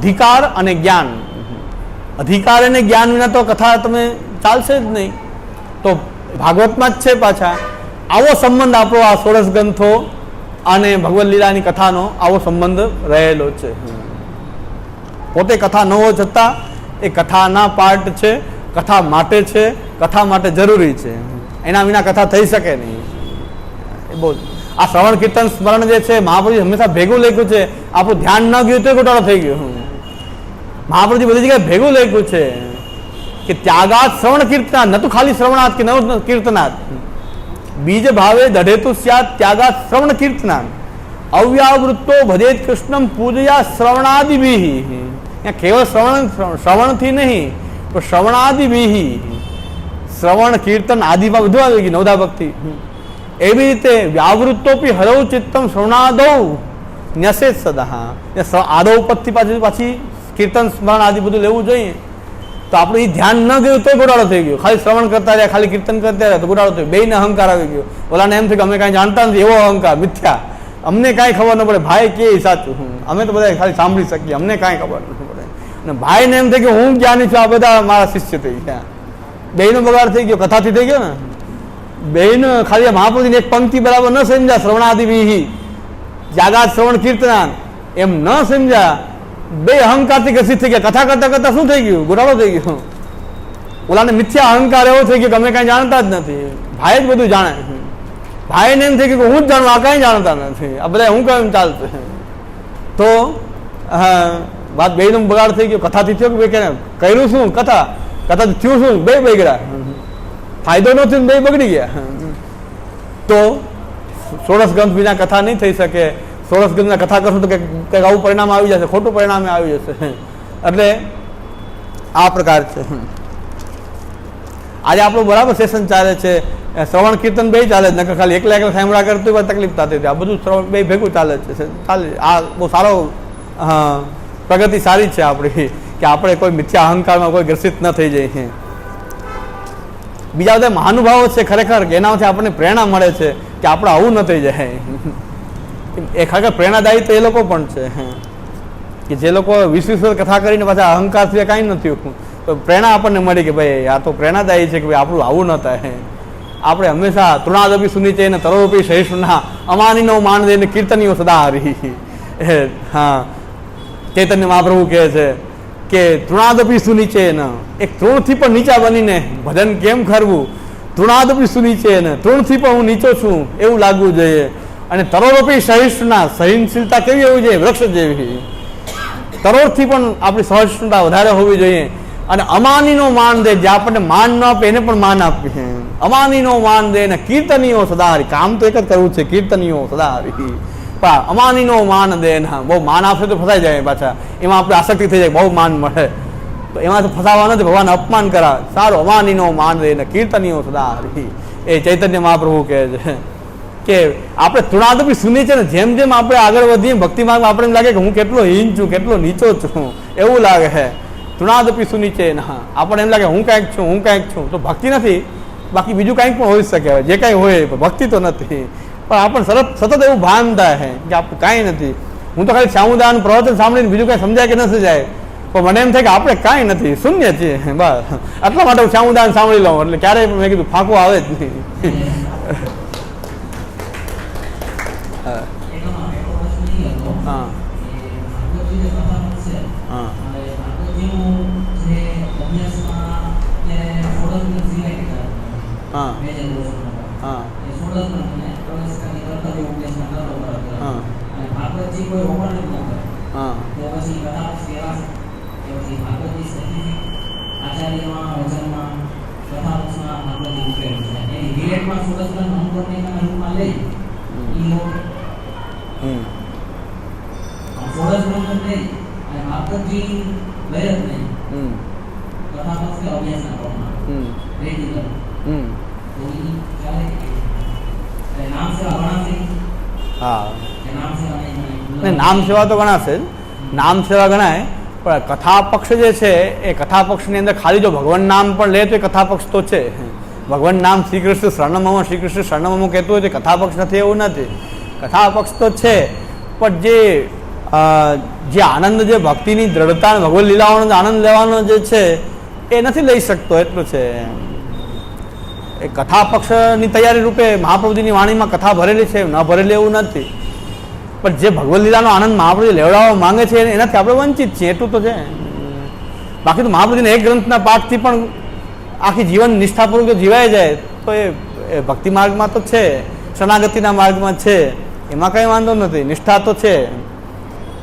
અધિકાર અને જ્ઞાન. અધિકાર અને જ્ઞાન વિના તો કથા તમે ચાલશે જ નહીં. તો ભાગવતમાં જ છે પાછા આવો સંબંધ આપણો આ 16 ગ્રંથો અને ભગવદ લીલાની કથાનો આવો સંબંધ રહેલો છે. પોતે કથા ન હોવા છતાં એ કથાના પાર્ટ છે, કથા માટે છે, કથા માટે જરૂરી છે. એના વિના કથા થઈ શકે નહીં. એ બહુ આ શ્રવણ કીર્તન સ્મરણ જે છે મહાપ્રભુજી હંમેશા ભેગું લખ્યું છે. આપણું ધ્યાન ન ગયું તો ઘોટાળો થઈ ગયો. મહાપ્રભુજી બધી જગ્યાએ ભેગું લખ્યું છે કે ત્યાગાત શ્રવણ કીર્તનાથ, ન તો ખાલી શ્રવણાથ કે ન કીર્તનાથ. બીજ ભાવે દઢેતુ સ્યાત ત્યાગાત શ્રવણ કીર્તનાથ. અવ્યાવૃત્તો ભજેત કૃષ્ણમ પૂજયા શ્રવણાદિભિ. કેવળ શ્રવણથી નહીં તો શ્રવણાદિભિ, શ્રવણ કીર્તન આદિમાં બધું આવી ગયું. નવધા ભક્તિ એવી રીતે વ્યાવૃત્તોપી હરવ ચિત્તમ શ્રવણાદૌ ન્યસે સદા. આદૌ પદથી પાછી કીર્તન સ્મરણ આદિ બધું લેવું જોઈએ. તો આપણું એ ધ્યાન ન ગયું તો ગોડાળો થઈ ગયો. ખાલી શ્રવણ કરતા રહ્યા, ખાલી કીર્તન કરતા રહ્યા તો ગોડાળો થયો. બેયને અહંકાર આવી ગયો. ઓલાને એમ થયું કે અમે કાંઈ જાણતા નથી, એવો અહંકાર મિથ્યા. અમને કાંઈ ખબર ન પડે, ભાઈ કે સાચું, અમે તો બધા ખાલી સાંભળી શકીએ, અમને કાંઈ ખબર નથી પડે. અને ભાઈને એમ થાય કે હું જ્ઞાની છું, આ બધા મારા શિષ્ય થઈ ગયા. બેયનો બગાડ થઈ ગયો, કથાથી થઈ ગયો ને. બેયનો ખાલી મહાપ્રભુની એક પંક્તિ બરાબર ન સમજ્યા, શ્રવણાદિભિ ત્યાગાત શ્રવણ કીર્તનાથ એમ ન સમજ્યા. બે અહંકારથી ગ્રસિત થઈ ગયા. કથા કરતા કરતા શું થઈ ગયું? ગોટાળો થઈ ગયો. ઓલાને મિથ્યા અહંકાર એવો થઈ ગયો કે અમે કાંઈ જાણતા જ નથી. ભાઈ જ બધું જાણે. ભાઈને એમ થઈ ગયું કે હું જ જાણું, આ કાંઈ જાણતા નથી, આ બધા હું કેમ ચાલશે. તો વાત બેયનો બગાડ થઈ ગયો. કથાથી થયો કે બે કર્યું શું? કથાથી થયું શું? બે બગડ્યા. ફાયદો ન થયો, બે બગડી ગયા. તો 16 ગ્રંથ વિના કથા નહીં થઈ શકે. 16 ગ્રંથના કથા કરશું તો કંઈક આવું પરિણામ આવી જશે, ખોટું પરિણામ આવી જશે. એટલે આ પ્રકાર છે. આજે આપણું બરાબર સેશન ચાલે છે. શ્રવણ કીર્તન બે ચાલે છે, ખાલી એકલા સાંભળા કરતું હોય તકલીફ થતી હતી. આ બધું શ્રવણ બે ભેગું ચાલે છે. આ બહુ સારો પ્રગતિ સારી છે આપણી, કે આપણે કોઈ મિથ્યા અહંકારમાં કોઈ ગ્રસિત ન થઈ જાય. બીજા બધા મહાનુભાવો છે ખરેખર, એનામાંથી આપણને પ્રેરણા મળે છે કે આપણે આવું ન થઈ જાય. એ ખરેખર પ્રેરણાદાયી તો એ લોકો પણ છે કે જે લોકો 20 વર્ષ કથા કરીને પાછા અહંકાર સિવાય કાંઈ નથી. તો પ્રેરણા આપણને મળી કે ભાઈ આ તો પ્રેરણાદાયી છે કે ભાઈ આપણું આવું ન થાય. આપણે હંમેશા તૃણાદપી સુનીચે ને તરોપી સહિષ્ણુના અમાનીનો માન દઈને કીર્તનીઓ સદા હરી. હા, ચૈતન્ય મહાપ્રભુ કહે છે કે તૃણાદપી સુનીચે ને, એક તૃણથી પણ નીચા બનીને ભજન કેમ કરવું? તૃણાદપી સુનીચે ને, તૃણથી પણ હું નીચો છું એવું લાગવું જોઈએ. અને તરોપી સહિષ્ણુના, સહનશીલતા કેવી હોવી જોઈએ? વૃક્ષ જેવી. તરોડથી પણ આપણી સહિષ્ણુતા વધારે હોવી જોઈએ. અને અમાનીનો માન દે, જે આપણને માન ન આપે એને પણ માન આપીએ. અમાનીનો માન દે ને કીર્તનીઓ સદા હરી. કામ તો એક જ કરવું છે, કીર્તનીઓ સદા હરી. પણ અમાનીનો માન દે ને, બહુ માન આપશે તો ફસાઈ જાય પાછા. એમાં આપણે આસક્તિ થઈ જાય, બહુ માન મળે તો એમાં તો ફસાવા નથી, ભગવાન અપમાન કરાવે. સારું, અમાનીનો માન દે ને કીર્તનીઓ સદા હરી. એ ચૈતન્ય મહાપ્રભુ કહે છે કે આપણે તૃણાદપી સુની છે ને, જેમ જેમ આપણે આગળ વધીએ ભક્તિ માર્ગમાં આપણે એમ લાગે કે હું કેટલો હીન છું, કેટલો નીચો છું, એવું લાગે છે. તૃણાદપી સુની છે ને, આપણને એમ લાગે હું કાંઈક છું, હું કાંઈક છું. તો ભક્તિ નથી, બાકી બીજું કાંઈક પણ હોઈ શકે. જે કાંઈ હોય ભક્તિ તો નથી. પણ આપણને સતત એવું ભાન થાય છે કે આપણું કાંઈ નથી. હું તો ખાલી સામુદાયનું પ્રવચન સાંભળીને બીજું કાંઈ સમજાય કે ન સમજાય, પણ મને એમ થાય કે આપણે કાંઈ નથી, શૂન્ય છીએ. બસ એટલા માટે હું સામુદાયન સાંભળી લઉં. એટલે ક્યારેય મેં કીધું ફાંકો આવે જ નહીં. હા હા હા હા નામ સેવા તો ગણાશે જ, નામ સેવા ગણાય. પણ કથા પક્ષ જે છે એ કથા પક્ષની અંદર ખાલી જો ભગવાન નામ પણ લે તો એ કથા પક્ષ તો છે. ભગવાન નામ શ્રી કૃષ્ણ શરણમમાં, શ્રી કૃષ્ણ શરણમમાં કહેતું હોય તો કથા પક્ષ નથી એવું નથી. કથા પક્ષ તો છે, પણ જે જે આનંદ, જે ભક્તિની દ્રઢતા, ભગવદ લીલાઓનો આનંદ લેવાનો જે છે એ નથી લઈ શકતો, એટલું છે. એ કથા પક્ષની તૈયારી રૂપે મહાપ્રભુજીની વાણીમાં કથા ભરેલી છે, ન ભરેલી એવું નથી, પણ જે ભગવદ લીલાનો આનંદ મહાપ્રભુજી લેવડાવવા માંગે છે એનાથી આપણે વંચિત છીએ, એટલું તો છે. બાકી તો મહાપ્રભુજીના એક ગ્રંથના પાઠથી પણ આખી જીવન નિષ્ઠાપૂર્વક જીવાઈ જાય તો એ ભક્તિ માર્ગમાં તો છે, શરણાગતિના માર્ગમાં છે, એમાં કંઈ વાંધો નથી, નિષ્ઠા તો છે.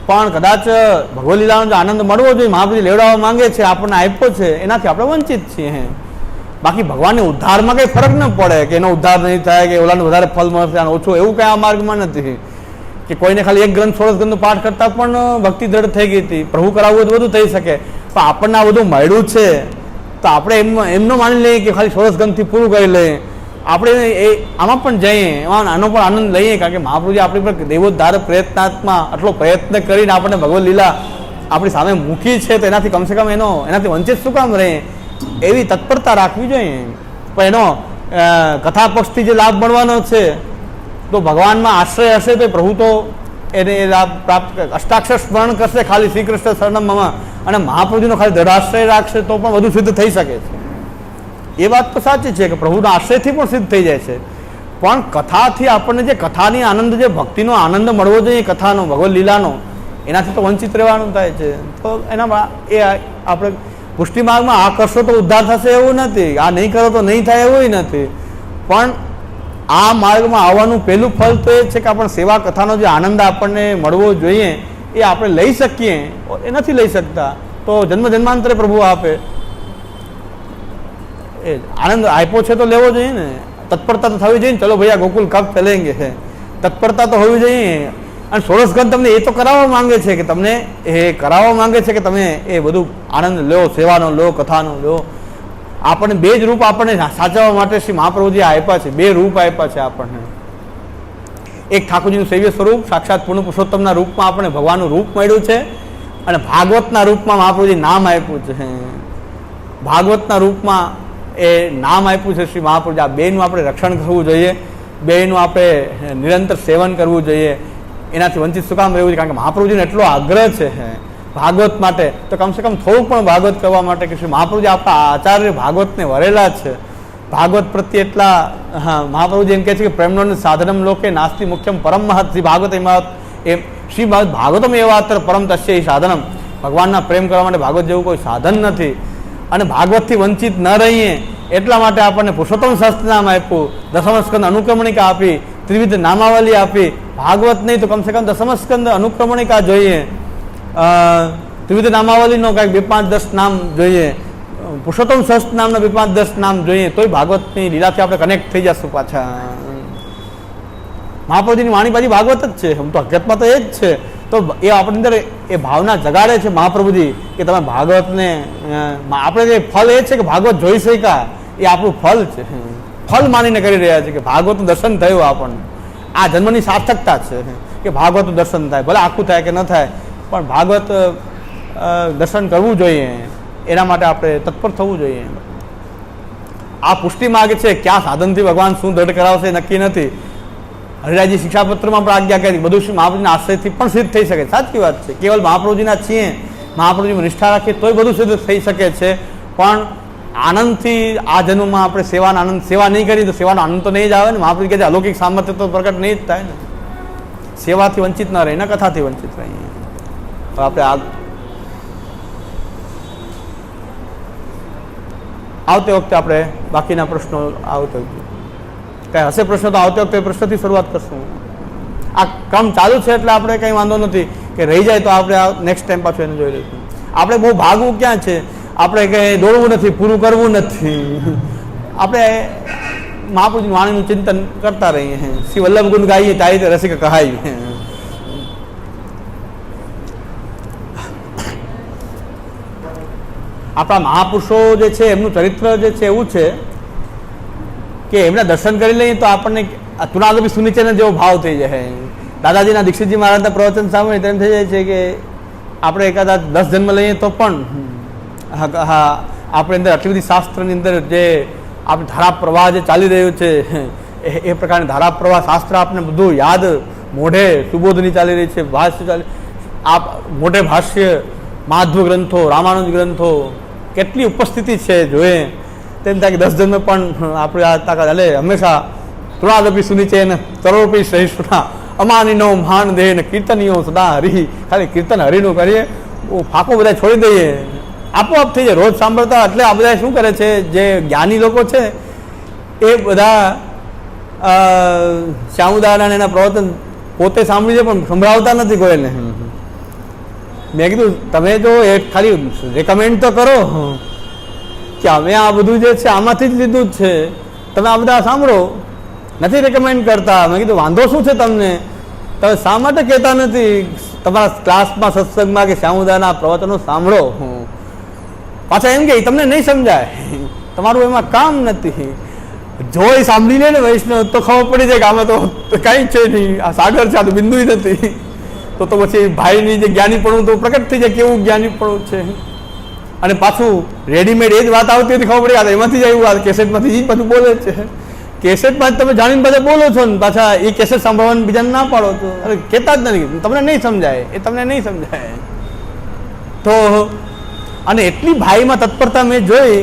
પણ કદાચ ભગવદ લીલાનો જે આનંદ મળવો જોઈએ, મહાપ્રભુજી લેવડાવવા માંગે છે, આપણને આપ્યો છે, એનાથી આપણે વંચિત છીએ. બાકી ભગવાનને ઉદ્ધારમાં કંઈ ફરક ન પડે કે એનો ઉદ્ધાર નહીં થાય કે ઓલાને વધારે ફલ મળશે ઓછું, એવું કંઈ આ માર્ગમાં નથી કે કોઈને ખાલી એક ગ્રંથ 16 ગ્રંથનો પાઠ કરતાં પણ ભક્તિ દ્રઢ થઈ ગઈ હતી. પ્રભુ કરાવવું હોય તો બધું થઈ શકે, પણ આપણને આ બધું મળ્યું છે તો આપણે એમનો માની લઈએ કે ખાલી 16 ગ્રંથથી પૂરું કરી લઈએ. આપણે એ આમાં પણ જઈએ, એમાં આનો પણ આનંદ લઈએ, કારણ કે મહાપ્રભુજી આપણી પર દેવોદ્ધાર પ્રયત્નાત્મા આટલો પ્રયત્ન કરીને આપણને ભગવદ લીલા આપણી સામે મૂકી છે, તો એનાથી કમસે કમ એનાથી વંચિત શું કામ રહે, એવી તત્પરતા રાખવી જોઈએ. પણ એનો કથા પક્ષથી જે લાભ મળવાનો છે તો ભગવાનમાં આશ્રય હશે તો પ્રભુ તો એને એ લાભ પ્રાપ્ત, અષ્ટાક્ષર સ્મરણ કરશે ખાલી શ્રી કૃષ્ણ શરણમમાં અને મહાપ્રભુજીનો ખાલી દ્રઢાશ્રય રાખશે તો પણ બધું સિદ્ધ થઈ શકે છે. એ વાત તો સાચી છે કે પ્રભુના આશ્રયથી પણ સિદ્ધ થઈ જાય છે, પણ કથાથી આપણને જે કથાની આનંદ, જે ભક્તિનો આનંદ મળવો જોઈએ કથાનો, ભગવદ લીલાનો, એનાથી તો વંચિત રહેવાનું થાય છે. તો એનામાં એ આપણે પુષ્ટિ માર્ગમાં આ કરશો તો ઉદ્ધાર થશે એવું નથી, આ નહીં કરો તો નહીં થાય એવું નથી, પણ આ માર્ગમાં આવવાનું પહેલું ફળ તો એ છે કે આપણે સેવા કથાનો જે આનંદ આપણને મળવો જોઈએ એ આપણે લઈ શકીએ, એ નથી લઈ શકતા તો જન્મ જન્માંતરે પ્રભુ આપે. એ આનંદ આપ્યો છે તો લેવો જોઈએ ને, તત્પરતા તો થવી જોઈએ ને, ચલો ભૈયા ગોકુલ કબ ચલેંગે છે, તત્પરતા તો હોવી જોઈએ. અને 16 ગ્રંથ તમને એ તો કરાવવા માંગે છે કે તમને એ કરાવવા માંગે છે કે તમે એ બધું આનંદ લો, સેવાનો લો, કથાનો લો. આપણને બે જ રૂપ આપણને સાચવવા માટે શ્રી મહાપ્રભુજી આપ્યા છે, બે રૂપ આપ્યા છે આપણને. એક ઠાકોરજીનું સેવ્ય સ્વરૂપ સાક્ષાત પૂર્ણ પુરુષોત્તમના રૂપમાં આપણને ભગવાનનું રૂપ મળ્યું છે, અને ભાગવતના રૂપમાં મહાપ્રભુજી નામ આપ્યું છે. ભાગવતના રૂપમાં એ નામ આપ્યું છે શ્રી મહાપ્રભુજી. આ બેનું આપણે રક્ષણ કરવું જોઈએ, બેનું આપણે નિરંતર સેવન કરવું જોઈએ. એનાથી વંચિત શું કામ રહેવું છે, કારણ કે મહાપ્રભુજીને એટલો આગ્રહ છે ભાગવત માટે, તો કમસે કમ થોડુંક પણ ભાગવત કરવા માટે કે શ્રી મહાપ્રભુજી આપણા આચાર્ય ભાગવતને વરેલા છે. ભાગવત પ્રત્યે એટલા મહાપ્રભુજી એમ કહે છે કે પ્રેમનો સાધનમ લોકે નાસ્તિ મુખ્યમ પરમ મહત શ્રી ભાગવત એમ શ્રી ભાગવતમ એવા અત્યારે પરમ તસ્ય એ સાધનમ. ભગવાનના પ્રેમ કરવા માટે ભાગવત જેવું કોઈ સાધન નથી, અને ભાગવતથી વંચિત ન રહીએ એટલા માટે આપણને પુરુષોત્તમ સહસ્ત્ર નામ આપ્યું, દસમ સ્કંદ અનુક્રમણિકા આપી, ત્રિવિધ નામાવલી આપી. ભાગવત નહીં તો કમસે કમ દસમ સ્કંદ અનુક્રમણિકા જોઈએ, ત્રિવિધ નામાવલીનો કંઈક 2-5-10 નામ જોઈએ, પુરુષોત્તમ સહસ્ત્ર નામના 2-5-10 નામ જોઈએ, તોય ભાગવતની લીલાથી આપણે કનેક્ટ થઈ જશું પાછા. મહાપ્રભુજીની વાણી પાછી ભાગવત જ છે, આમ તો હકીકતમાં તો એ જ છે. તો એ આપણી અંદર એ ભાવના જગાડે છે મહાપ્રભુજી કે તમે ભાગવતને, આપણે જે ફલ એ છે કે ભાગવત જોઈ શક્યા એ આપણું ફલ છે, ફલ માનીને કરી રહ્યા છે કે ભાગવતનું દર્શન થયું આપણને. આ જન્મની સાર્થકતા છે કે ભાગવતનું દર્શન થાય, ભલે આખું થાય કે ન થાય, પણ ભાગવત દર્શન કરવું જોઈએ, એના માટે આપણે તત્પર થવું જોઈએ. આ પુષ્ટિ માર્ગ છે, ક્યાં સાધનથી ભગવાન શું દ્રઢ કરાવશે નક્કી નથી. હરિરાયજી શિક્ષાપત્રમાં પણ આજ્ઞા કરી બધું શ્રી મહાપ્રભુજીના આશ્રયથી પણ સિદ્ધ થઈ શકે. સાચી વાત છે, કેવલ મહાપ્રભુજીના છીએ, મહાપ્રભુજીમાં નિષ્ઠા રાખીએ તોય બધું સિદ્ધ થઈ શકે છે. પણ આનંદથી આ જન્મમાં આપણે સેવાનો આનંદ, સેવા નહીં કરી તો સેવાનો આનંદ તો નહીં જ આવે ને. મહાપ્રભુ કહે છે અલૌકિક સામર્થ્ય તો પ્રગટ નહીં જ થાય ને. સેવાથી વંચિત ન રહીને કથાથી વંચિત રહીએ. આપણે આવતી વખતે આપણે બાકીના પ્રશ્નો આવતો કંઈ હશે પ્રશ્નો તો આવતી વખતે પ્રશ્નથી શરૂઆત કરશું. આ કામ ચાલુ છે એટલે આપણે કંઈ વાંધો નથી, કે રહી જાય તો આપણે નેક્સ્ટ ટાઈમ પાછું એને જોઈ લઈશું. આપણે બહુ ભાગવું ક્યાં છે, આપણે કંઈ દોડવું નથી, પૂરું કરવું નથી. આપણે મહાપ્રભુજીની વાણીનું ચિંતન કરતા રહીએ, શ્રી વલ્લભ ગુણ ગાઈએ તારી રીતે રસિક કહાય. આપણા મહાપુરુષો જે છે એમનું ચરિત્ર જે છે એવું છે કે એમના દર્શન કરી લઈએ તો આપણને તુનાલોપી સુનિચેના જેવો ભાવ થઈ જાય. દાદાજીના દીક્ષિતજી મહારાજના પ્રવચન સાંભળીને તેમ થઈ જાય છે કે આપણે એકાદા 10 જન્મ લઈએ તો પણ આપણે અંદર આટલી બધી શાસ્ત્રની અંદર જે આપણે ધારા પ્રવાહ જે ચાલી રહ્યું છે એ પ્રકારની ધારા પ્રવાહ શાસ્ત્ર આપણે બધું યાદ, મોઢે સુબોધની ચાલી રહી છે, ભાષ્ય ચાલી, આ મોટે ભાષ્ય, માધવ ગ્રંથો, રામાનુજ ગ્રંથો કેટલી ઉપસ્થિતિ છે જોઈએ તેમ થાય કે 10 જન્મ પણ આપણે આ તાકાત એટલે હંમેશા તૃણાદપી સુનિચે ને તરોપી સહિષ્ણુના અમાનીનો મહાન દેહ ને કીર્તનીઓ સદા હરિ, ખાલી કીર્તન હરિનું કરીએ, ફાંકો બધા છોડી દઈએ, આપોઆપ થઈ જાય. રોજ સાંભળતા એટલે આ બધા શું કરે છે, જે જ્ઞાની લોકો છે એ બધા શ્યામુદાના એના પ્રવચન પોતે સાંભળી છે પણ સંભળાવતા નથી કોઈને. મેં કીધું તમે જો એ ખાલી રેકમેન્ડ તો કરો કે અમે આ બધું જે છે આમાંથી જ લીધું જ છે, તમે આ બધા સાંભળો, નથી રેકમેન્ડ કરતા. મેં કીધું વાંધો શું છે તમને, તમે શા માટે કહેતા નથી તમારા ક્લાસમાં, સત્સંગમાં કે શ્યામુદાના પ્રવચનો સાંભળો. પાછા એમ કે તમને નહીં સમજાય, તમારું એમાં કામ નથી. જો એ સાંભળી લે ને વૈષ્ણવ તો ખબર પડી જાય કે આમાં તો કાંઈ છે નહીં, આ સાગર છે, આ તો બિંદુ નથી. તો પછી ભાઈની જે જ્ઞાનીપણું તો પ્રકટ થઈ જાય કેવું જ્ઞાનીપણું છે. અને પાછું રેડીમેડ એ જ વાત આવતી હતી, ખબર પડી આ એમાંથી જ આવ્યું, આ કેસેટમાંથી જ પાછું બોલે છે. કેસેટમાં જ તમે જાણીને પાછા બોલો છો ને પાછા એ કેસેટ સાંભળવાનું બીજાને ના પાડો છો. અરે કહેતા જ નથી, તમને નહીં સમજાય, એ તમને નહીં સમજાય. તો અને એટલી ભાઈમાં તત્પરતા મેં જોઈ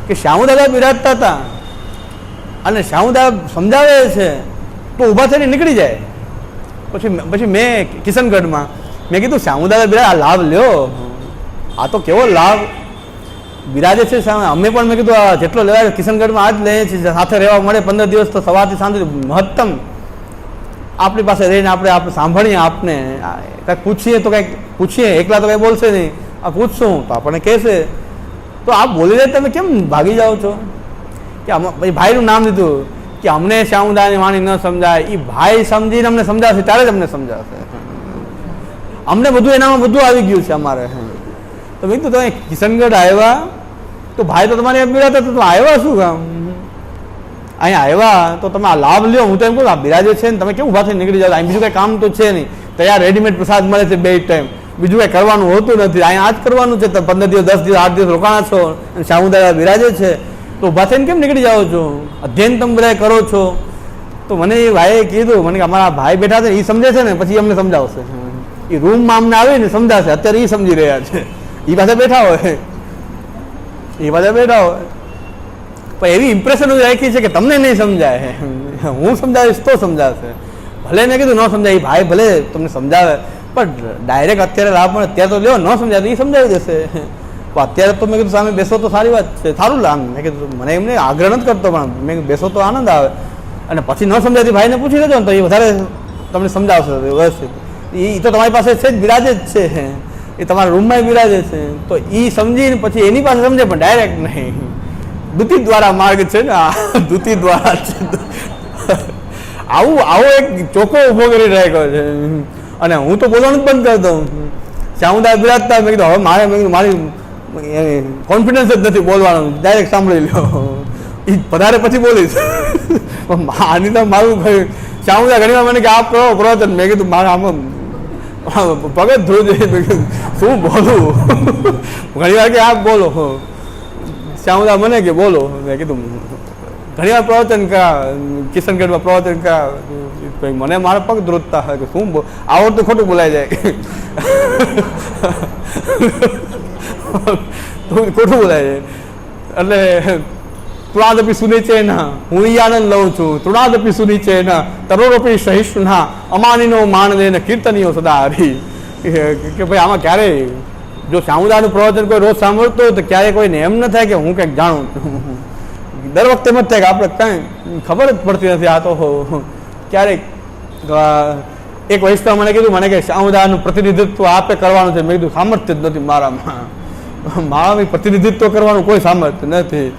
કે શ્યામુદાદા બિરાજતા હતા અને શ્યામુદાદા સમજાવે છે તો ઊભા થઈને નીકળી જાય. પછી મેં કિશનગઢમાં મેં કીધું શ્યામુદાદા બિરાજ આ લાભ લ્યો, આ તો કેવો લાભ બિરાજે છે. અમે પણ મેં કીધું આ જેટલો લેવાય કિશનગઢમાં આ જ લઈએ છીએ, સાથે રહેવા મળે 15 દિવસ તો સવારથી સાંજ મહત્તમ આપણી પાસે રહીને આપણે સાંભળીએ, આપને કંઈક પૂછીએ તો કંઈક પૂછીએ, એકલા તો કંઈ બોલશે નહીં, આ પૂછશું તો આપણને કહેશે. તો આ બોલી રહે તમે કેમ ભાગી જાઓ છો? કે પછી ભાઈનું નામ લીધું કે અમને શ્યામુદાની વાણી ન સમજાય, એ ભાઈ સમજીને અમને સમજાવશે ત્યારે જ અમને સમજાવશે. અમને બધું એનામાં બધું આવી ગયું છે અમારે. તો મેં કીધું તમે કિશનગઢ આવ્યા તો ભાઈ તો તમારે બિરાજતા, તો આવ્યા શું કામ? અહીંયા આવ્યા તો તમે આ લાભ લ્યો. હું તો એમ કહું આ બિરાજે છે ને તમે કેમ ઊભા થઈને નીકળી જાઓ? અહીં બીજું કંઈ કામ તો છે નહીં, તૈયાર રેડીમેડ પ્રસાદ મળે છે 2 ટાઈમ, બીજું કંઈ કરવાનું હોતું નથી. અહીંયા આ જ કરવાનું છે. 15 દિવસ 10 દિવસ 8 દિવસ રોકાણા છો અને શ્યામુદાદા બિરાજે છે તો ઊભા થઈને કેમ નીકળી જાઓ છો? અધ્યયન તમે બધા કરો છો. તો મને એ ભાઈએ કીધું, મને કે અમારા ભાઈ બેઠા છે એ સમજે છે ને પછી અમને સમજાવશે. એ રૂમમાં અમને આવીને સમજાશે, અત્યારે એ સમજી રહ્યા છે. એ પાસે બેઠા હોય, પણ એવી ઇમ્પ્રેશન રાખી છે કે તમને નહીં સમજાય, હું સમજાવીશ તો સમજાશે. ભલે મેં કીધું ન સમજાય, એ ભાઈ ભલે તમને સમજાવે પણ ડાયરેક્ટ અત્યારે લાભ મળે અત્યારે તો લ્યો, ન સમજાય તો એ સમજાવી દેશે. અત્યારે તો મેં કીધું સામે બેસો તો સારી વાત છે, સારું લાભ. મેં કીધું મને એમને આગ્રહ નથી કરતો પણ મેં બેસો તો આનંદ આવે. અને પછી ન સમજાતી ભાઈને પૂછી લેજો ને તો એ વધારે તમને સમજાવશે વ્યવસ્થિત. એ તો તમારી પાસે છે જ, બિરાજે જ છે, એ તમારા રૂમમાં બિરાજે છે. તો એ સમજીને પછી એની પાસે સમજે પણ ડાયરેક્ટ નહીં. દૂતી દ્વારા માર્ગ છે ને, આ દૂતી દ્વારા છે. આવો એક ચોખ્ખો ઊભો કરી રાખ્યો છે. અને હું તો બોલવાનું જ બંધ કરતો. શ્યામુદાદા બિરાજતા મેં કીધું હવે મારી કોન્ફિડન્સ જ નથી બોલવાનું, ડાયરેક્ટ સાંભળી લો. એ વધારે પછી બોલીશ. આની તો મારું શ્યામુદાદા ઘણી વાર મને કે આપ કરો પ્રવચન. મેં કીધું મારે આમાં પગ જ ધોઈ જોઈએ, શું બોલું? ઘણી વાર કે આપ બોલો. શ્યામુદાદા મને કે બોલો. મેં કીધું ઘણી વાર પ્રવચન કા કિશનગઢમાં પ્રવચન કા મને મારા પગ ધ્રોતતા હોય કે શું આવડતું ખોટું બોલાઈ જાય, ખોટું બોલાય જાય. એટલે તૃણાદપી સુનિચે ના, હું ઈ આનંદ લઉં છું. તૃણાદપી સુનિચે ના તરોપી સહિષ્ણુના અમાનીનો માન દે ને કીર્તનીઓ સદા હરી. કે ભાઈ આમાં ક્યારેય જો શ્યામુદાદાનું પ્રવચન કોઈ રોજ સાંભળતો હોય તો ક્યારેય કોઈને એમ ન થાય કે હું કંઈક જાણું છું. દર વખતે એમ જ થાય કે આપણે કાંઈ ખબર જ પડતી નથી. આ તો ક્યારેક એક વૈષ્ણવ મને કીધું, મને કે શ્યામુદાદાનું પ્રતિનિધિત્વ આપે કરવાનું છે. મેં કીધું સામર્થ્ય જ નથી મારામાં પ્રતિનિધિત્વ કરવાનું કોઈ સામર્થ્ય નથી.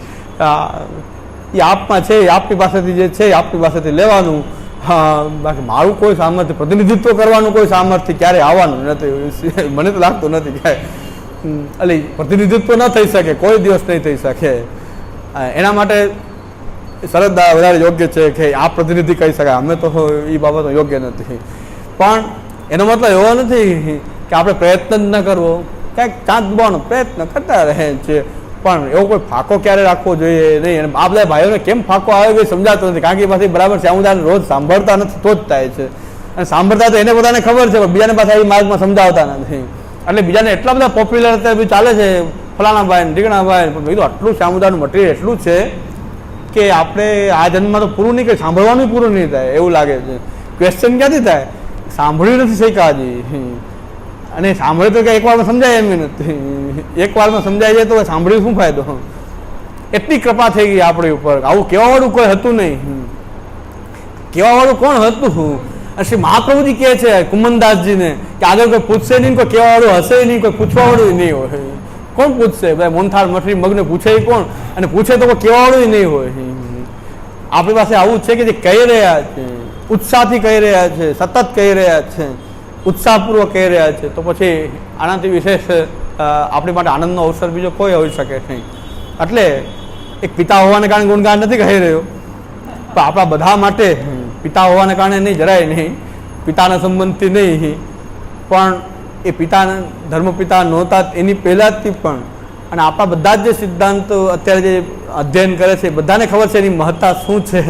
એ આપમાં છે, આપની પાસેથી જે છે આપની પાસેથી લેવાનું. હા, બાકી મારું કોઈ સામર્થ્ય પ્રતિનિધિત્વ કરવાનું કોઈ સામર્થ્ય ક્યારેય આવવાનું નથી. મને તો લાગતું નથી ક્યાંય. એટલે પ્રતિનિધિત્વ ન થઈ શકે, કોઈ દિવસ નહીં થઈ શકે. એના માટે શરદા વધારે યોગ્ય છે કે આ પ્રતિનિધિ કહી શકાય. અમે તો એ બાબતો યોગ્ય નથી. પણ એનો મતલબ એવો નથી કે આપણે પ્રયત્ન જ ન કરવો. ક્યાંક ચાંદ ડૂબવાનો પ્રયત્ન કરતા રહે છે પણ એવો કોઈ ફાંકો ક્યારે રાખવો જોઈએ નહીં. અને આ બધા ભાઈઓને કેમ ફાંકો આવે એ સમજાતો નથી, કારણ કે પાછી બરાબર શ્યામુદાદાને રોજ સાંભળતા નથી તો જ થાય છે. અને સાંભળતા તો એને બધાને ખબર છે, પણ બીજાને પાછા એ માર્ગમાં સમજાવતા નથી. એટલે બીજાને એટલા બધા પોપ્યુલર અત્યારે ચાલે છે, ફલાણા ભાઈ ઢીકણા ભાઈ, પણ બીજું આટલું સામુદાયનું મટીરિયલ એટલું છે કે આપણે આ જન્મમાં તો પૂરું નહીં, કે સાંભળવાનું પૂરું નહીં થાય એવું લાગે છે. ક્વેશ્ચન ક્યાંથી થાય? સાંભળ્યું નથી શીખ્યા હજી, અને સાંભળે તો કે એક વારમાં સમજાય એમ નથી. એક વારમાં સમજાય જાય તો સાંભળ્યું શું ફાયદો? એટલી કૃપા થઈ ગઈ આપણી ઉપર. આવું કહેવાવાળું કોઈ હતું નહીં. કહેવાવાળું કોણ હતું? શ્રી મહાપ્રભુજી કહે છે કુમનદાસજીને કે આગળ કોઈ પૂછશે નહીં, કોઈ કહેવાવાળું હશે નહીં, કોઈ પૂછવાવાળું નહીં હોય. કોણ પૂછશે? ભાઈ મોનથાળ મઠરી મગને પૂછે કોણ? અને પૂછે તો કોઈ કહેવાવાળું નહીં હોય. આપણી પાસે આવું છે કે જે કહી રહ્યા છે, ઉત્સાહથી કહી રહ્યા છે, સતત કહી રહ્યા છે, ઉત્સાહપૂર્વક કહી રહ્યા છે, તો પછી આનાથી વિશેષ આપણી માટે આનંદનો અવસર બીજો કોઈ હોઈ શકે નહીં. એટલે એક પિતા હોવાને કારણે ગુણગાન નથી કહી રહ્યો, પણ આપણા બધા માટે પિતા હોવાને કારણે નહીં, જરાય નહીં, પિતાના સંબંધથી નહીં, પણ એ પિતાના ધર્મપિતા નહોતા એની પહેલાંથી પણ. અને આપણા બધા જ જે સિદ્ધાંતો અત્યારે જે અધ્યયન કરે છે બધાને ખબર છે એની મહત્તા શું છે.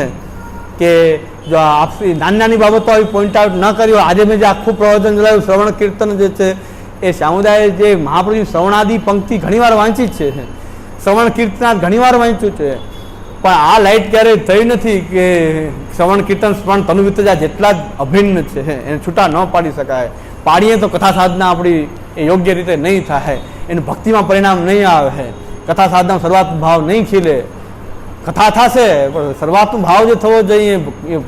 કે જો આપણી નાની નાની બાબતો આવી પોઈન્ટ આઉટ ન કરી હોય. આજે મેં જે આખું પ્રવચન ચલાવ્યું શ્રવણ કીર્તન જે છે એ સામુદાય જે મહાપ્રભુ શ્રવણાદિ પંક્તિ ઘણીવાર વાંચી જ છે, શ્રવણ કીર્તનાથ ઘણીવાર વાંચ્યું છે, પણ આ લાઇટ ક્યારેય થઈ નથી કે શ્રવણ કીર્તન સ્મરણ તનુવિતજા જેટલા જ અભિન્ન છે એને છૂટા ન પાડી શકાય. પાડીએ તો કથા સાધના આપણી એ યોગ્ય રીતે નહીં થાય, એનું ભક્તિમાં પરિણામ નહીં આવે, કથા સાધના શરૂઆત ભાવ નહીં ખીલે. કથા થશે પણ શરૂઆતનો ભાવ જે થવો જોઈએ એ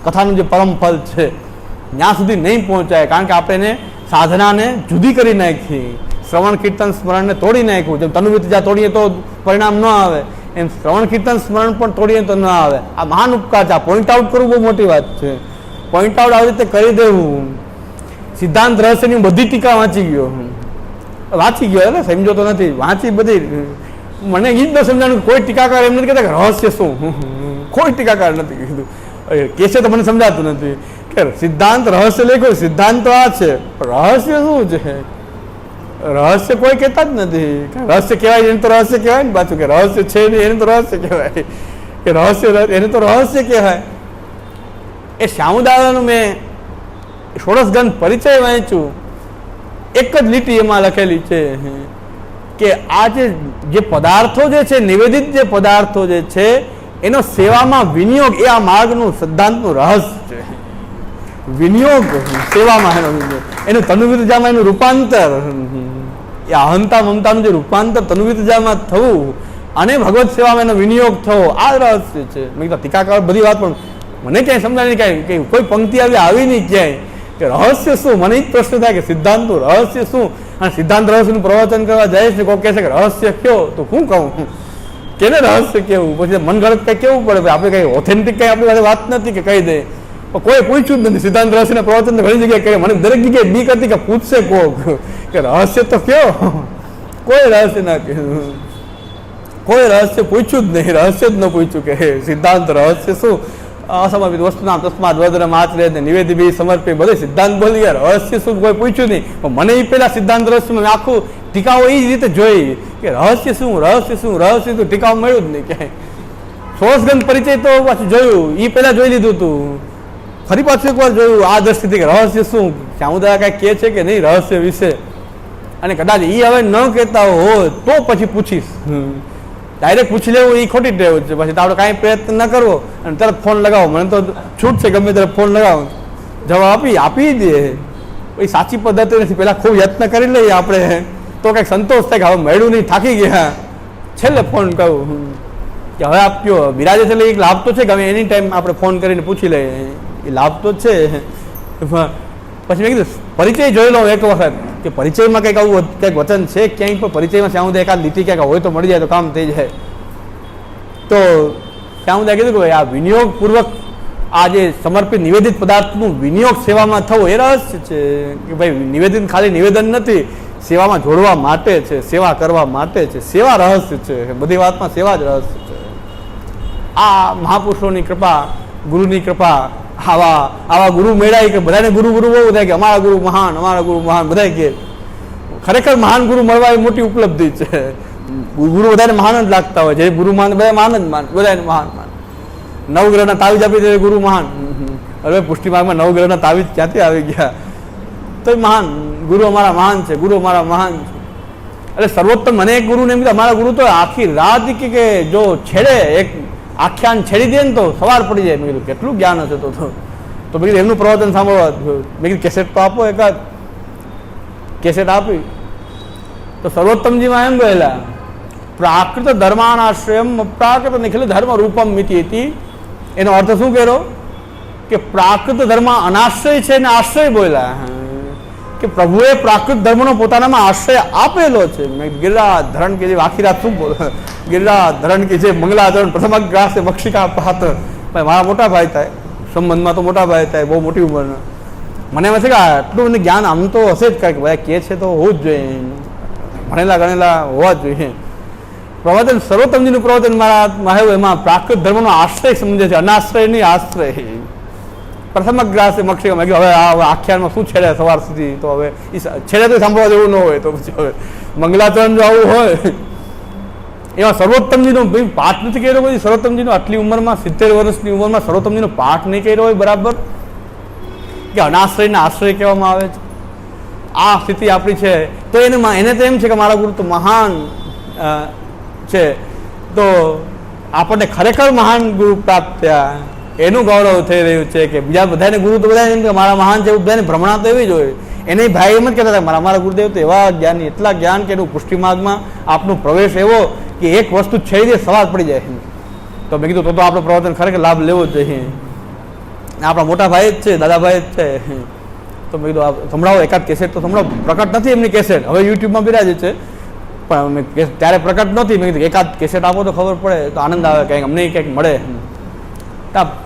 કથાનું જે પરમ ફલ છે ત્યાં સુધી નહીં પહોંચાય. કારણ કે આપણે એને સાધનાને જુદી કરી નાખી, શ્રવણ કીર્તન સ્મરણને તોડી નાખ્યું. જેમ તનુવિતજા તોડીએ તો પરિણામ ન આવે, એમ શ્રવણ કીર્તન સ્મરણ પણ તોડીએ તો ન આવે. આ મહાન ઉપકાર છે. આ પોઈન્ટ આઉટ કરવું બહુ મોટી વાત છે. પોઈન્ટ આઉટ આવી રીતે કરી દેવું. સિદ્ધાંત રહસ્યની બધી ટીકા વાંચી ગયો એટલે સમજો તો નથી, વાંચી બધી. મને એ જ ન સમજાણું. કોઈ ટીકાકાર એમ નથી કહેતા કે રહસ્ય શું, કોઈ ટીકાકાર નથી કીધું. કહેશે તો મને સમજાતું નથી કે સિદ્ધાંત રહસ્ય લખ્યું, સિદ્ધાંત તો આ છે, રહસ્ય શું છે? રહસ્ય કોઈ કહેતા જ નથી. રહસ્ય કહેવાય એને તો રહસ્ય કહેવાય ને, પાછું કે રહસ્ય છે નહીં એને તો રહસ્ય કહેવાય, કે રહસ્ય એને તો રહસ્ય કહેવાય. એ શ્યામદાદાનું મેં ષોડશ ગ્રંથ પરિચય વાંચ્યું, એક જ લીટી એમાં લખેલી છે કે આ જે પદાર્થો જે છે, નિવેદિત જે પદાર્થો જે છે એનો સેવામાં વિનિયોગ એ આ માર્ગનું સિદ્ધાંતનું રહસ્ય છે. વિનિયોગ સેવામાં એનું તનુવિતજામાં એનું રૂપાંતર, એ અહંતા મમતાનું જે રૂપાંતર તનુવિતજામાં થવું અને ભગવત સેવામાં એનો વિનિયોગ થવો, આ રહસ્ય છે. મેં કીધું ટીકાકાર બધી વાત, પણ મને ક્યાંય સમજાય નહીં, કાંઈ કોઈ પંક્તિ આવી નહીં ક્યાંય કે રહસ્ય શું. મને જ પ્રશ્ન થાય કે સિદ્ધાંતનું રહસ્ય શું? અને સિદ્ધાંત રહસ્યનું પ્રવચન કરવા જાય છે, કોઈ કહે છે કે રહસ્ય કયો, તો શું કહું? કેને રહસ્ય કેવું? પછી મન ગળત કંઈ કેવું પડે? આપણે કંઈ ઓથેન્ટિક કંઈ આપણી પાસે વાત નથી કે કહી દે. કોઈ પૂછ્યું જ નથી. સિદ્ધાંત રહસ્યના પ્રવચન ઘણી જગ્યાએ કહે, મને દરેક જગ્યાએ બીક હતી કે પૂછશે કોક કે રહસ્ય તો કયો. કોઈ રહસ્ય ના કીધું, કોઈ રહસ્ય પૂછ્યું જ નહીં. રહસ્ય જ ન પૂછ્યું કે સિદ્ધાંત રહસ્ય શું? અસમર્પિત વસ્તુના તસ્માદ વદ્ર માત્રે નિવેદી બી સમર્પે, બધે સિદ્ધાંત બોલી ગયા. રહસ્ય શું કોઈ પૂછ્યું નહીં. પણ મને એ પેલા સિદ્ધાંત રહસ્યમાં આખું ટીકાઓ એ જ રીતે જોઈ કે રહસ્ય શું, રહસ્ય શું, રહસ્ય શું. ટીકાઓ મળ્યું જ નહીં ક્યાંય. ષોડશ ગ્રંથ પરિચય તો પાછું જોયું, એ પહેલા જોઈ લીધું હતું, ફરી પાછું એકવાર જોયું આ દ્રષ્ટિથી કે રહસ્ય શું. શ્યામદાદા કાંઈ કહે છે કે નહીં રહસ્ય વિશે, અને કદાચ એ હવે ન કહેતા હોય તો પછી પૂછીશ. ડાયરેક્ટ પૂછી લેવું એ ખોટી ટેવ છે. પછી તો આપણે કાંઈ પ્રયત્ન ન કરવો અને તરત ફોન લગાવો. મને તો છૂટ છે, ગમે ત્યારે ફોન લગાવો, જવાબ આપી દે. એ સાચી પદ્ધતિ નથી. પહેલાં ખૂબ યત્ન કરી લઈએ આપણે તો કંઈક સંતોષ થાય કે હવે મળ્યું નહીં, થાકી ગયા, છેલ્લે ફોન કહું કે હવે આપ્યો બિરાજે છે. એટલે એક લાભ તો છે કે હવે એની ટાઈમ આપણે ફોન કરીને પૂછી લઈએ, એ લાભ તો છે. પછી મેં કીધું પરિચય જોઈ લો એક વખત કે પરિચયમાં કંઈક આવું કંઈક વચન છે ક્યાંય, પણ પરિચયમાં શ્યામદાદા એકાદ લીટી ક્યાંક હોય તો મળી જાય તો કામ થઈ જાય. તો શ્યામદાદાએ કીધું કે આ વિનિયોગપૂર્વક આ જે સમર્પિત નિવેદિત પદાર્થનું વિનિયોગ સેવામાં થવો એ રહસ્ય છે. કે ભાઈ નિવેદન ખાલી નિવેદન નથી, સેવામાં જોડવા માટે છે, સેવા કરવા માટે છે. સેવા રહસ્ય છે, બધી વાતમાં સેવા જ રહસ્ય છે. આ મહાપુરુષોની કૃપા, ગુરુની કૃપા, આવા ગુરુ મેળાય કે બધાને ગુરુ ગુરુ બહુ થાય કે અમારા ગુરુ મહાન, અમારા ગુરુ મહાન બધા કે. ખરેખર મહાન ગુરુ મળવા એ મોટી ઉપલબ્ધિ છે. ગુરુ બધાને મહાન જ લાગતા હોય. જે ગુરુ માન બધા મહાન જ માન, બધાને મહાન માન. નવગ્રહના તાવીજ આપી દે ગુરુ મહાન, હવે પુષ્ટિ માર્ગમાં નવગ્રહના તાવીજ ક્યાંથી આવી ગયા? તો મહાન ગુરુ અમારા મહાન છે, ગુરુ અમારા મહાન છે. એટલે સર્વોત્તમ મને એક ગુરુને એમ કે અમારા ગુરુ તો આખી રાત કે જો છેડે એક આખ્યાન છેડી દે ને તો સવાર પડી જાય. મેં કીધું કેટલું જ્ઞાન હશે તો મેં કીધું એમનું પ્રવચન સાંભળવા. મેં કીધું કેસેટ તો આપો, એકાદ કેસેટ આપી. તો સર્વોત્તમજીમાં એમ ગયેલા પ્રાકૃત ધર્માનાશ્રયમ અપ્રાકૃત નિખિલ ધર્મ રૂપમ મિતિ હતી. એનો અર્થ શું કર્યો કે પ્રાકૃત ધર્મ અનાશ્રય છે ને આશ્રય બોલ્યા કે પ્રભુએ પ્રાકૃત ધર્મનો પોતાનામાં આશ્રય આપેલો છે. મેં ગિરિરાજ ધરણ કે જે આખી રાત શું બોલ ગિરિરાજ ધરણ કે જે મંગલાધરણ પ્રથમ ગ્રાસે મક્ષિકા પાત. ભાઈ મારા મોટા ભાઈ થાય, સંબંધમાં તો મોટા ભાઈ થાય, બહુ મોટી ઉંમરના. મને એમ છે કે આટલું મને જ્ઞાન આમ તો હશે જ, કારણ કે ભાઈ કે છે તો હોવું જ જોઈએ, ભણેલા ગણેલા હોવા જ જોઈએ. પ્રવચન સર્વોત્તમજીનું પ્રવચન મારા મહાદેવ એમાં પ્રાકૃત ધર્મનો આશ્રય સમજે છે, અનાશ્રય નહીં આશ્રય. પ્રથમ ગ્રાસે મક્ષિકા. મેં હવે આ આખ્યાનમાં શું છેડે સવાર સુધી? તો હવે છેડે તો સાંભળવા જેવું ન હોય તો પછી હવે મંગલાચરણ જો આવું હોય એમાં સર્વોત્તમજીનો ભાઈ પાઠ નથી કર્યો. પછી સર્વોત્તમજીનો આટલી ઉંમરમાં 70 વર્ષની ઉંમરમાં સર્વોત્તમજીનો પાઠ નહીં કર્યો હોય બરાબર, કે અનાશ્રયના આશ્રય કહેવામાં આવે છે. આ સ્થિતિ આપણી છે. તો એને તો એમ છે કે મારા ગુરુ તો મહાન છે, તો આપણને ખરેખર મહાન ગુરુ પ્રાપ્ત થયા એનું ગૌરવ થઈ રહ્યું છે. કે બીજા બધાને ગુરુ તો બધા એમ કે મારા મહાન છે, બધાને ભ્રમણા તો એવી જ હોય. એને ભાઈ એમ જ કહેતા હતા મારા ગુરુદેવ તો એવા જ્ઞાની, એટલા જ્ઞાન કે એનું પુષ્ટિ માર્ગમાં આપનો પ્રવેશ એવો કે એક વસ્તુ છેડી દે સવાર પડી જાય. તો મેં કીધું તો આપણો પ્રવચન ખરેખર લાભ લેવો જ જોઈએ. આપણા મોટા ભાઈ જ છે, દાદાભાઈ જ છે. તો મેં કીધું સંભળાવો એકાદ કેસેટ તો સંભળાવો. પ્રકટ નથી એમની કેસેટ, હવે યુટ્યુબમાં બિરાજે છે, પણ ત્યારે પ્રકટ નહોતી. મેં કીધું એકાદ કેસેટ આપો તો ખબર પડે, તો આનંદ આવે, કંઈક અમને કંઈક મળે.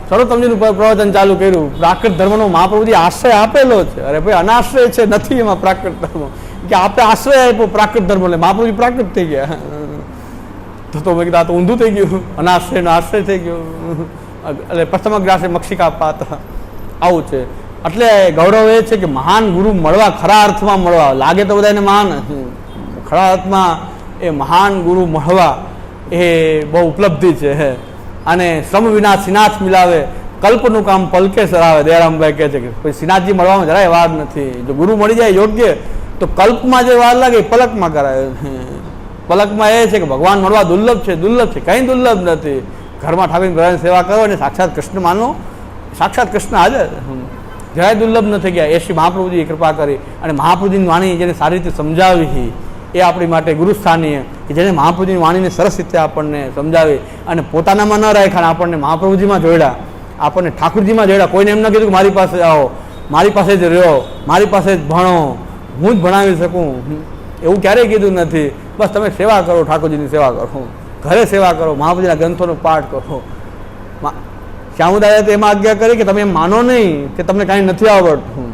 સર્વોત્તમજીનું પ્રવચન ચાલુ કર્યું. પ્રાકૃત ધર્મનો મહાપ્રભુજી આશ્રય આપેલો છે. અરે ભાઈ અનાશ્રય છે નથી એમાં પ્રાકૃત ધર્મ, કે આપણે આશ્રય આપ્યો પ્રાકૃત ધર્મ, એટલે મહાપ્રભુજી પ્રાકૃત થઈ ગયા. તો મેં કીધું આ તો ઊંધું થઈ ગયું, અનાશ્રયનો આશ્રય થઈ ગયો. એટલે પ્રથમ ગ્રાસે મક્ષિકા પાત આવું છે. એટલે ગૌરવ એ છે કે મહાન ગુરુ મળવા, ખરા અર્થમાં મળવા, લાગે તો બધાને મહાન, ખરા અર્થમાં એ મહાન ગુરુ મળવા એ બહુ ઉપલબ્ધિ છે. અને શ્રમ વિના શ્રીનાથ મિલાવે, કલ્પનું કામ પલકે સરાવે. દયારામભાઈ કહે છે કે કોઈ શ્રીનાથજી મળવામાં જરાય વાર નથી. જો ગુરુ મળી જાય યોગ્ય તો કલ્પમાં જે વાર લાગે એ પલકમાં કરાવે. પલકમાં એ છે કે ભગવાન મળવા દુર્લભ છે, દુર્લભ છે, કંઈ દુર્લભ નથી. ઘરમાં ઠાકીને પ્રધાન સેવા કરો અને સાક્ષાત કૃષ્ણ માનો, સાક્ષાત કૃષ્ણ હાજર, જરાય દુર્લભ નથી ગયા. એ શ્રી મહાપ્રભુજીએ કૃપા કરી અને મહાપ્રભુજીની વાણી જેને સારી રીતે સમજાવી એ આપણી માટે ગુરુસ્થાનીય, કે જેને મહાપ્રભુજીની વાણીને સરસ રીતે આપણને સમજાવી અને પોતાનામાં ન રાખ્યા, આપણને મહાપ્રભુજીમાં જોડ્યા, આપણને ઠાકુરજીમાં જોડ્યા. કોઈને એમ ન કીધું કે મારી પાસે આવો, મારી પાસે જ રહ્યો, મારી પાસે જ ભણો, હું જ ભણાવી શકું, એવું ક્યારેય કીધું નથી. બસ તમે સેવા કરો, ઠાકોરજીની સેવા કરો, ઘરે સેવા કરો, મહાપ્રભુજીના ગ્રંથોનો પાઠ કરો. શ્યામુદાએ તો એમાં આજ્ઞા કરી કે તમે એમ માનો નહીં કે તમને કાંઈ નથી આવડતું.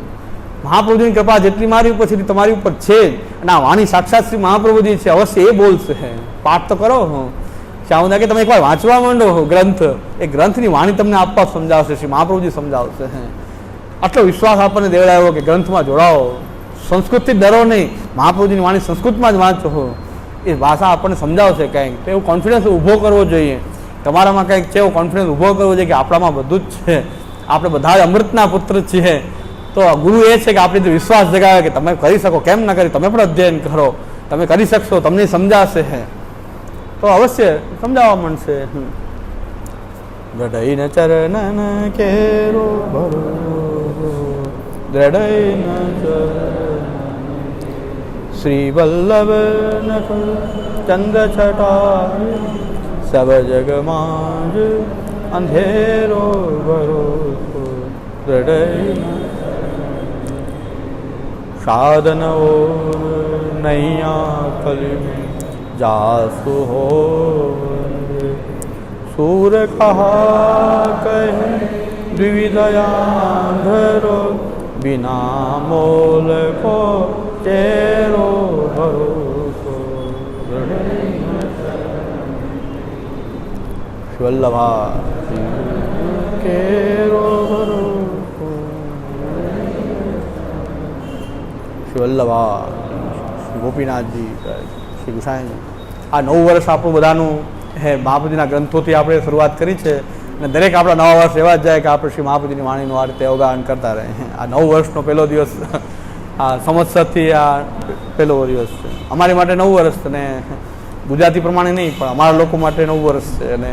મહાપ્રભુજીની કૃપા જેટલી મારી ઉપર છે તમારી ઉપર છે જ. અને આ વાણી સાક્ષાત શ્રી મહાપ્રભુજી છે, અવશ્ય એ બોલશે, પાઠ તો કરો. શ્યામુદા કે તમે એકવાર વાંચવા માંડો ગ્રંથ, એ ગ્રંથની વાણી તમને આપવા સમજાવશે, શ્રી મહાપ્રભુજી સમજાવશે. આટલો વિશ્વાસ આપણને દેવડાવ્યો કે ગ્રંથમાં જોડાઓ, સંસ્કૃતથી ડરો નહીં, મહાપ્રભુજીની વાણી સંસ્કૃતમાં જ વાંચો, એ ભાષા આપણને સમજાવશે કંઈક. તો એવું કોન્ફિડન્સ ઊભો કરવો જોઈએ, તમારામાં કંઈક છે એવો કોન્ફિડન્સ ઊભો કરવો જોઈએ કે આપણામાં બધું જ છે, આપણે બધા જ અમૃતના પુત્ર છીએ. તો ગુરુ એ છે કે આપણે વિશ્વાસ જગાવે કે તમે કરી શકો, કેમ ન કરી, તમે પણ અધ્યયન કરો, તમે કરી શકશો, તમને સમજાશે, તો અવશ્ય સમજાવવા માંડશે. દ્રઢૈન ચરણ કેરો ભરો, દ્રઢૈન શ્રી વલ્લભ નખ ચંદ્ર છટા, સબ જગમાં અંધેરો ભરો, દ્રઢૈન साधन और नैया कली जासु हो, सूर कहा कहे द्विविधयाधरो, बिना मोल को चेरो भरोસો. વલ્લભા કેરો ભરોસો, વલ્લભા શ્રી ગોપીનાથજી, શ્રી ગુસાઈજી. આ 9 વર્ષ આપણું બધાનું હે મહાપ્રભુજીના ગ્રંથોથી આપણે શરૂઆત કરી છે અને દરેક આપણા નવા વર્ષ એવા જ જાય કે આપણે શ્રી મહાપ્રભુજીની વાણીનું આ રીતે અવગાહન કરતા રહે. આ નવ વર્ષનો પહેલો દિવસ આ સંવત્સરથી આ પહેલો દિવસ છે અમારી માટે. નવું વર્ષ અને ગુજરાતી પ્રમાણે નહીં પણ અમારા લોકો માટે નવું વર્ષ છે. અને